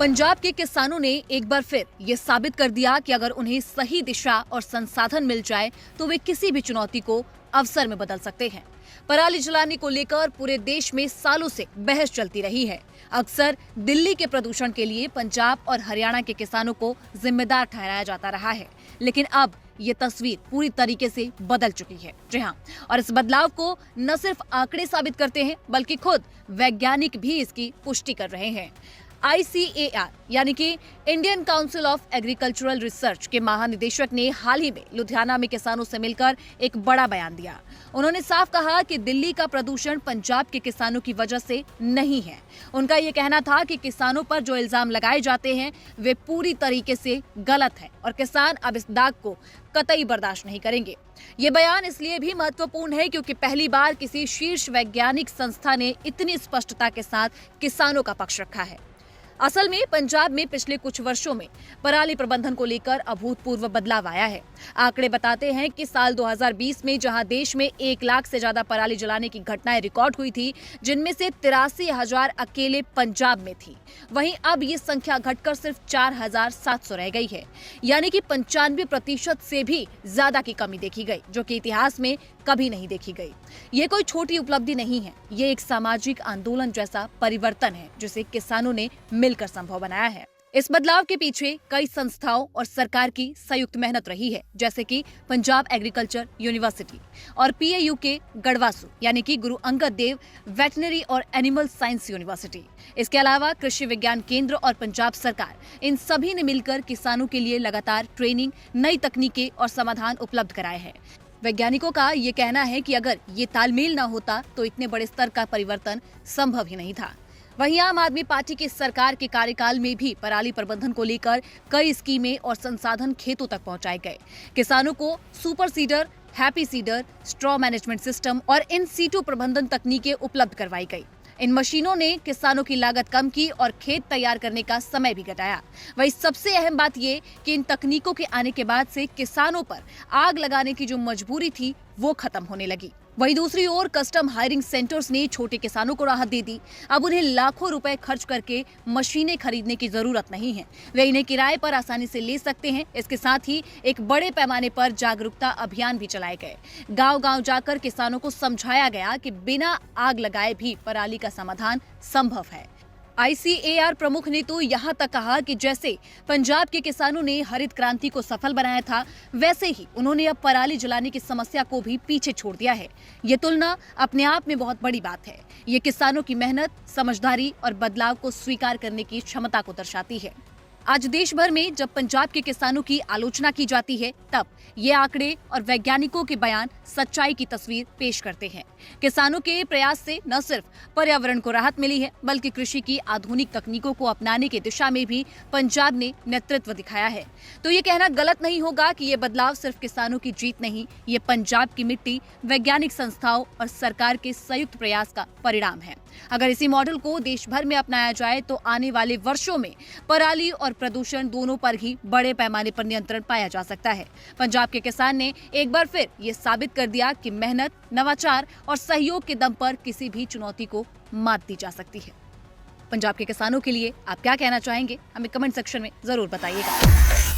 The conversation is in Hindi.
पंजाब के किसानों ने एक बार फिर ये साबित कर दिया कि अगर उन्हें सही दिशा और संसाधन मिल जाए तो वे किसी भी चुनौती को अवसर में बदल सकते हैं। पराली जलाने को लेकर पूरे देश में सालों से बहस चलती रही है। अक्सर दिल्ली के प्रदूषण के लिए पंजाब और हरियाणा के किसानों को जिम्मेदार ठहराया जाता रहा है, लेकिन अब ये तस्वीर पूरी तरीके से बदल चुकी है। जी हाँ, और इस बदलाव को न सिर्फ आंकड़े साबित करते हैं बल्कि खुद वैज्ञानिक भी इसकी पुष्टि कर रहे हैं। ICAR यानी कि Indian council of agricultural research के महानिदेशक ने हाल ही में लुधियाना में किसानों से मिलकर एक बड़ा बयान दिया। उन्होंने साफ कहा कि दिल्ली का प्रदूषण पंजाब के किसानों की वजह से नहीं है। उनका ये कहना था कि किसानों पर जो इल्जाम लगाए जाते हैं वे पूरी तरीके से गलत है और किसान अब इस दाग को कतई बर्दाश्त नहीं करेंगे। ये बयान इसलिए भी महत्वपूर्ण है क्योंकि पहली बार किसी शीर्ष वैज्ञानिक संस्था ने इतनी स्पष्टता के साथ किसानों का पक्ष रखा है। असल में पंजाब में पिछले कुछ वर्षों में पराली प्रबंधन को लेकर अभूतपूर्व बदलाव आया है। आंकड़े बताते हैं कि साल 2020 में जहां देश में 1 लाख से ज्यादा पराली जलाने की घटनाएं रिकॉर्ड हुई थी, जिनमें से 83,000 अकेले पंजाब में थी, वहीं अब ये संख्या घटकर सिर्फ 4,700 रह गई है। यानी कि 95% से भी ज्यादा की कमी देखी गई, जो कि इतिहास में कभी नहीं देखी गई। ये कोई छोटी उपलब्धि नहीं है, ये एक सामाजिक आंदोलन जैसा परिवर्तन है जिसे किसानों ने मिलकर संभव बनाया है। इस बदलाव के पीछे कई संस्थाओं और सरकार की संयुक्त मेहनत रही है, जैसे कि पंजाब एग्रीकल्चर यूनिवर्सिटी और PAU के गढ़वासु यानी कि गुरु अंगद देव वेटनरी और एनिमल साइंस यूनिवर्सिटी। इसके अलावा कृषि विज्ञान केंद्र और पंजाब सरकार, इन सभी ने मिलकर किसानों के लिए लगातार ट्रेनिंग, नई तकनीकें और समाधान उपलब्ध कराए हैं। वैज्ञानिकों का ये कहना है कि अगर ये तालमेल न होता तो इतने बड़े स्तर का परिवर्तन संभव ही नहीं था। वहीं आम आदमी पार्टी की सरकार के कार्यकाल में भी पराली प्रबंधन को लेकर कई स्कीमें और संसाधन खेतों तक पहुंचाए गए। किसानों को super seeder, happy seeder, straw management system और इन सीटू प्रबंधन तकनीकें उपलब्ध करवाई गई। इन मशीनों ने किसानों की लागत कम की और खेत तैयार करने का समय भी घटाया। वहीं सबसे अहम बात ये कि इन तकनीकों के आने के बाद से किसानों पर आग लगाने की जो मजबूरी थी वो खत्म होने लगी। वहीं दूसरी ओर कस्टम हायरिंग सेंटर्स ने छोटे किसानों को राहत दे दी। अब उन्हें लाखों रुपए खर्च करके मशीनें खरीदने की जरूरत नहीं है, वे इन्हें किराए पर आसानी से ले सकते हैं। इसके साथ ही एक बड़े पैमाने पर जागरूकता अभियान भी चलाए गए। गांव-गांव जाकर किसानों को समझाया गया कि बिना आग लगाए भी पराली का समाधान संभव है। ICAR प्रमुख ने तो यहाँ तक कहा कि जैसे पंजाब के किसानों ने हरित क्रांति को सफल बनाया था, वैसे ही उन्होंने अब पराली जलाने की समस्या को भी पीछे छोड़ दिया है। ये तुलना अपने आप में बहुत बड़ी बात है। ये किसानों की मेहनत, समझदारी और बदलाव को स्वीकार करने की क्षमता को दर्शाती है। आज देश भर में जब पंजाब के किसानों की आलोचना की जाती है, तब ये आंकड़े और वैज्ञानिकों के बयान सच्चाई की तस्वीर पेश करते हैं। किसानों के प्रयास से न सिर्फ पर्यावरण को राहत मिली है, बल्कि कृषि की आधुनिक तकनीकों को अपनाने की दिशा में भी पंजाब ने नेतृत्व दिखाया है। तो ये कहना गलत नहीं होगा कि ये बदलाव सिर्फ किसानों की जीत नहीं, ये पंजाब की मिट्टी, वैज्ञानिक संस्थाओं और सरकार के संयुक्त प्रयास का परिणाम है। अगर इसी मॉडल को देश भर में अपनाया जाए तो आने वाले वर्षों में पराली और प्रदूषण दोनों पर ही बड़े पैमाने पर नियंत्रण पाया जा सकता है। पंजाब के किसान ने एक बार फिर ये साबित कर दिया कि मेहनत, नवाचार और सहयोग के दम पर किसी भी चुनौती को मात दी जा सकती है। पंजाब के किसानों के लिए आप क्या कहना चाहेंगे, हमें कमेंट सेक्शन में जरूर बताइएगा।